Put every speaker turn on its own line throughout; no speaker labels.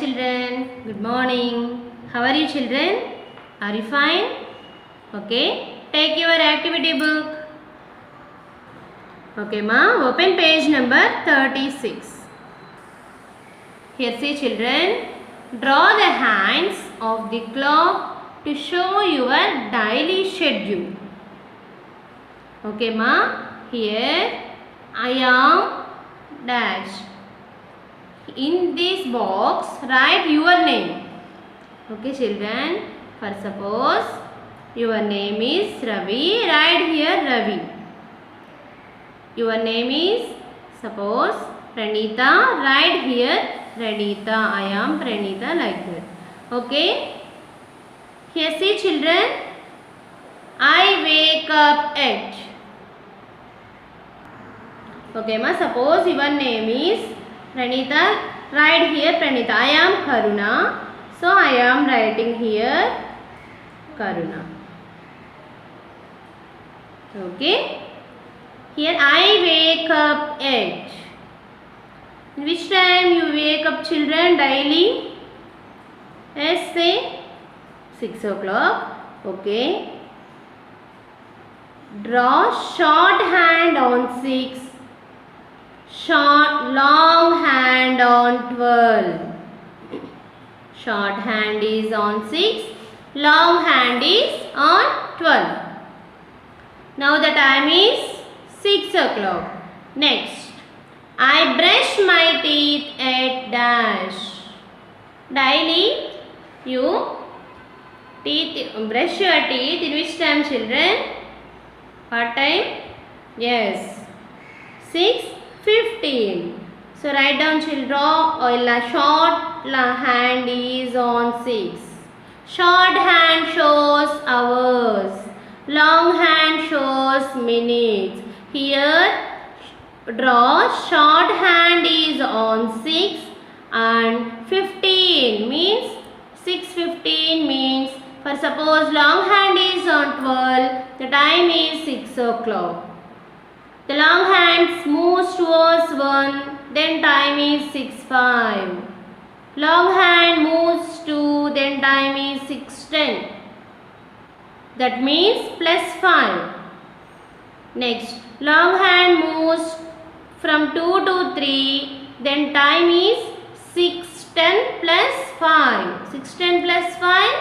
children. Good morning. How are you children? Are you fine? Okay. Take your activity book. Okay ma. Open page number 36. Here see children. Draw the hands of the clock to show your daily schedule. Okay ma. Here I am dash. In this box write your name. Okay children, for suppose your name is Ravi, write here Ravi. Your name is suppose Pranita, write here Pranita. I am Pranita, like that. Okay, here see children, I wake up at. Okay ma, suppose your name is Pranita, write here Pranita. I am Karuna, so I am writing here Karuna. Okay. Here I wake up at. In which time you wake up children daily? Yes, say 6 o'clock. Okay. Draw shorthand on 6. Long hand on 12. Short hand is on 6. Long hand is on 12. Now the time is 6 o'clock. Next, I brush my teeth at dash. Daily you brush your teeth in which time children? What time? Yes, 6:15. So write down children. Short hand is on 6. Short hand shows hours. Long hand shows minutes. Here draw short hand is on 6 and 15 means 6:15 means, for suppose long hand is on 12, the time is 6 o'clock. The long hand moves towards 1, then time is 6:05. Long hand moves 2, then time is 6:10. That means +5. Next, long hand moves from 2 to 3, then time is 6:10 plus 5. 6:10 plus 5,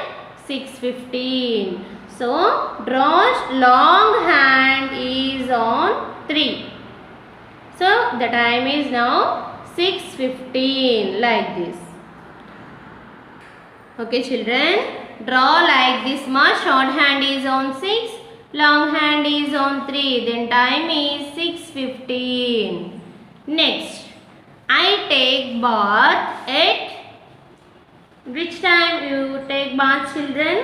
6:15. So, draw long hand is on 3. So, the time is now 6:15 like this. Okay children, draw like this much. Short hand is on 6, long hand is on 3. Then time is 6:15. Next, I take bath at which time you take bath children?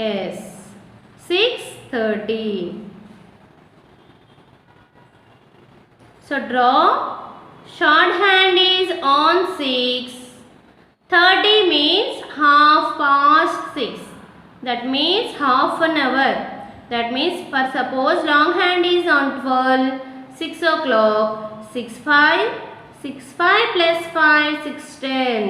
Yes, 6:30. So draw short hand is on 6. 30 means half past 6. That means half an hour. That means for suppose long hand is on 12. 6 o'clock. 6:05. 6:05 plus 5, 6:10.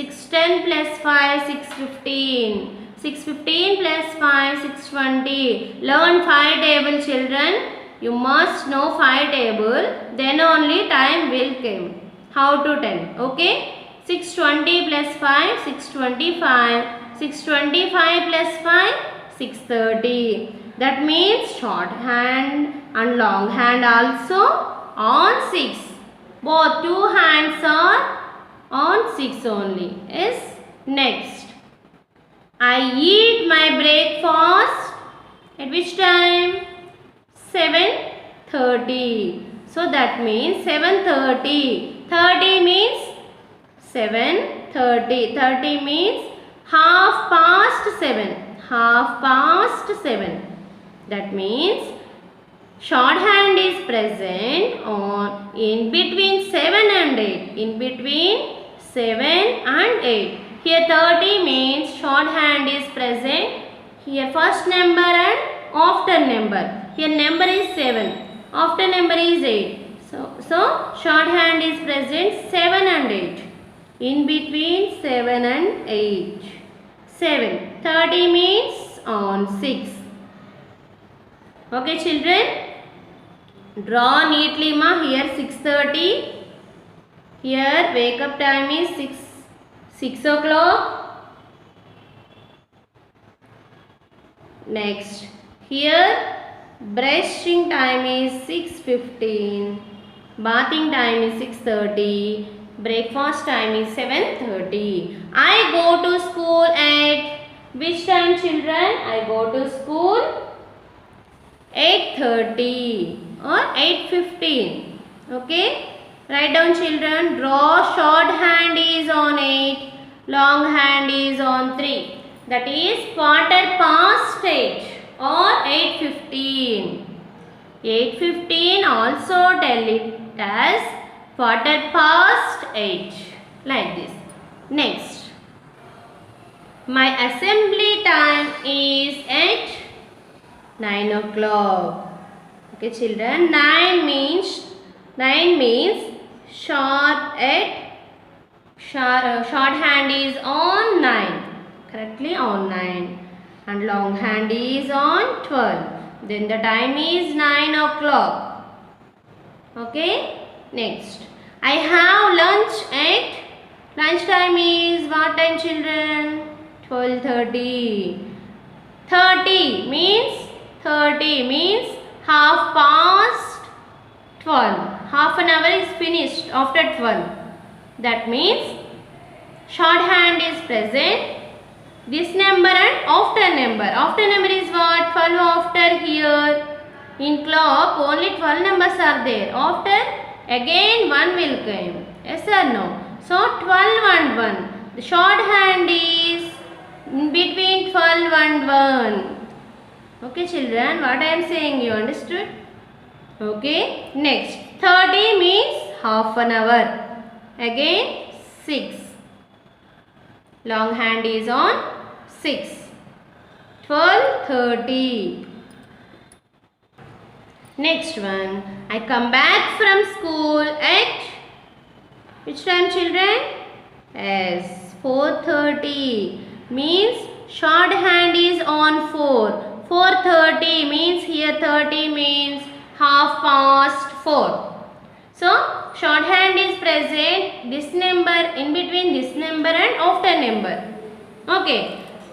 6:10 plus 5, 6:15. 6:15 plus 5, 6:20. Learn 5 table children. You must know 5 table. Then only time will come. How to 10? Okay. 6:20 plus 5, 6:25. 6:25 plus 5, 6:30. That means short hand and long hand also on 6. Both two hands are on 6 only. Yes. Next, I eat my breakfast at which time? 7:30. So that means 7:30. 30 means 7:30. 30 means half past 7. Half past 7. That means short hand is present on in between 7 and 8. In between 7 and 8. Here 30 means short hand is present. Here first number and after number. Here number is 7. After number is 8. So short hand is present 7 and 8. In between 7 and 8. 7. 30 means on 6. Okay children. Draw neatly ma. Here 6:30. Here wake up time is 6 o'clock. Next. Here brushing time is 6:15. Bathing time is 6:30. Breakfast time is 7:30. I go to school at which time children? I go to school 8:30 or 8:15. Okay. Write down children. Draw shorthand is on 8. Long hand is on 3. That is quarter past 8 or 8:15. 8:15 also tell it as quarter past 8 like this. Next, my assembly time is at 9 o'clock. Okay children, 9 means shorthand is on 9, correctly on 9, and long hand is on 12. Then the time is 9 o'clock. Okay. Next, I have lunch time is what time children? 12:30. 30 means half past 12. Half an hour is finished after 12. That means shorthand is present. This number and after number. After number is what? 12 after here. In clock only 12 numbers are there. After again 1 will come. Yes or no? So 12 and 1. The shorthand is in between 12 and 1. Okay children, what I am saying you understood? Okay. Next, 30 means half an hour. Again 6. Long hand is on 6. 12:30. Next one, I come back from school at which time children? Yes, 4:30 means shorthand is on 4. 4:30 means here 30 means half past 4. So shorthand is present this number in between this number and after number. Okay,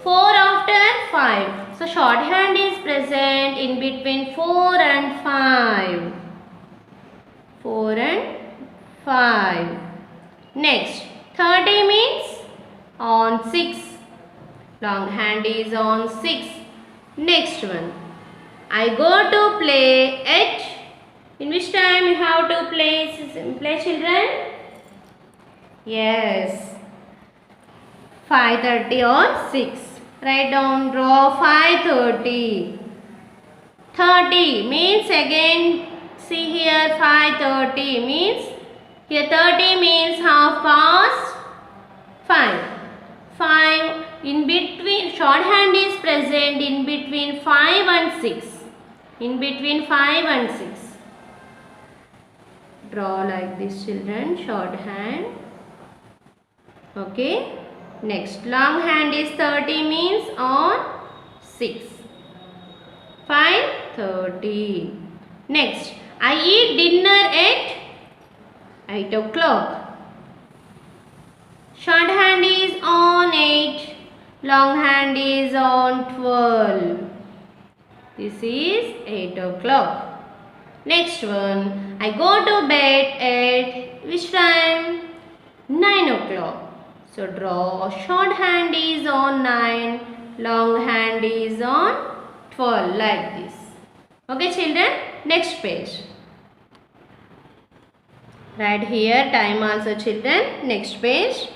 4 after 5. So shorthand is present in between 4 and 5. 4 and 5. Next, 30 means on 6. Long hand is on 6. Next one, I go to play at, in which time you have to play children? Yes, 5:30 or 6. Write down, draw 5:30. 30 means again, see here 5:30 means, here 30 means half past 5. 5 in between, shorthand is present in between 5 and 6. In between 5 and 6. Draw like this children, shorthand. Okay. Next, long hand is 30 means on 6. 5:30. Next, I eat dinner at 8 o'clock. Shorthand is on 8. Long hand is on 12. This is 8 o'clock. Next one, I go to bed at which time? 9 o'clock. So draw, shorthand is on 9, long hand is on 12 like this. Okay children, next page. Write here time also children, next page.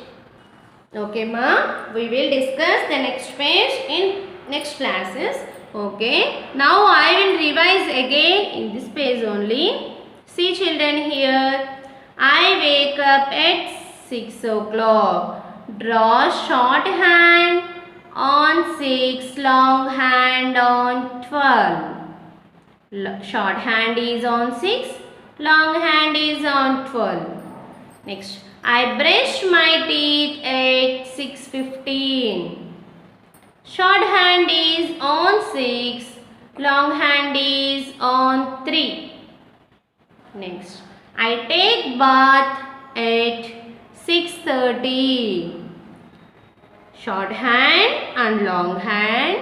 Okay ma, we will discuss the next page in next classes. Okay, now I will revise again in this page only. See children here, I wake up at 6 o'clock. Draw shorthand on 6, long hand on 12. Short hand is on 6, long hand is on 12. Next, I brush my teeth at 6:15. Shorthand is on 6. Longhand is on 3. Next, I take bath at 6:30. Shorthand and longhand,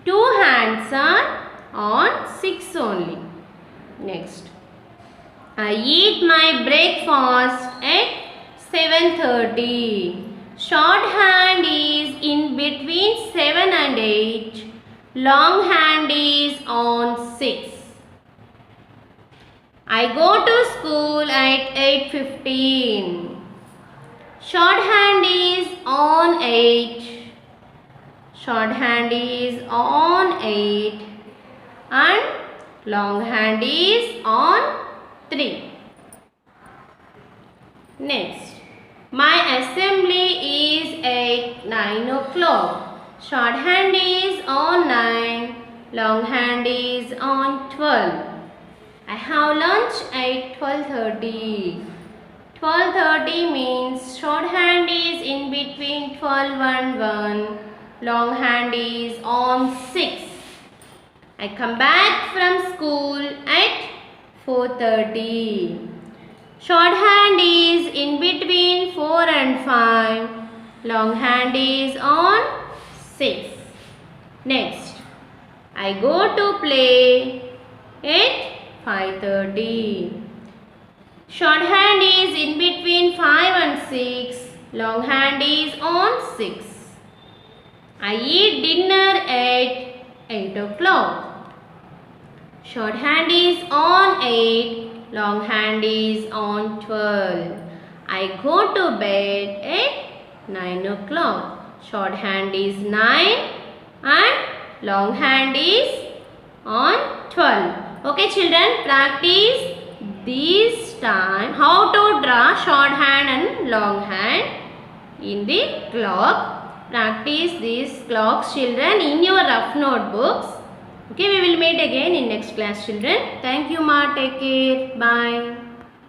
two hands are on 6 only. Next, I eat my breakfast at 7:30. Shorthand is in between 7 and 8. Longhand is on 6. I go to school at 8:15. Shorthand is on 8. Shorthand is on 8 and longhand is on 3. Next, my assembly is at 9 o'clock. Shorthand is on 9. Longhand is on 12. I have lunch at 12:30. 12:30 means shorthand is in between 12 and 1. Longhand is on 6. I come back from school at 4:30. Shorthand is in between 4 and 5. Longhand is on 6. Next, I go to play at 5:30. Shorthand is in between 5 and 6. Longhand is on 6. I eat dinner at 8 o'clock. Shorthand is on 8. Longhand is on 12. I go to bed at 9 o'clock. Shorthand is 9 and longhand is on 12. Okay children, practice this time how to draw shorthand and longhand in the clock. Practice these clocks children in your rough notebooks. Okay, we will meet again in next class children. Thank you ma, take care, bye.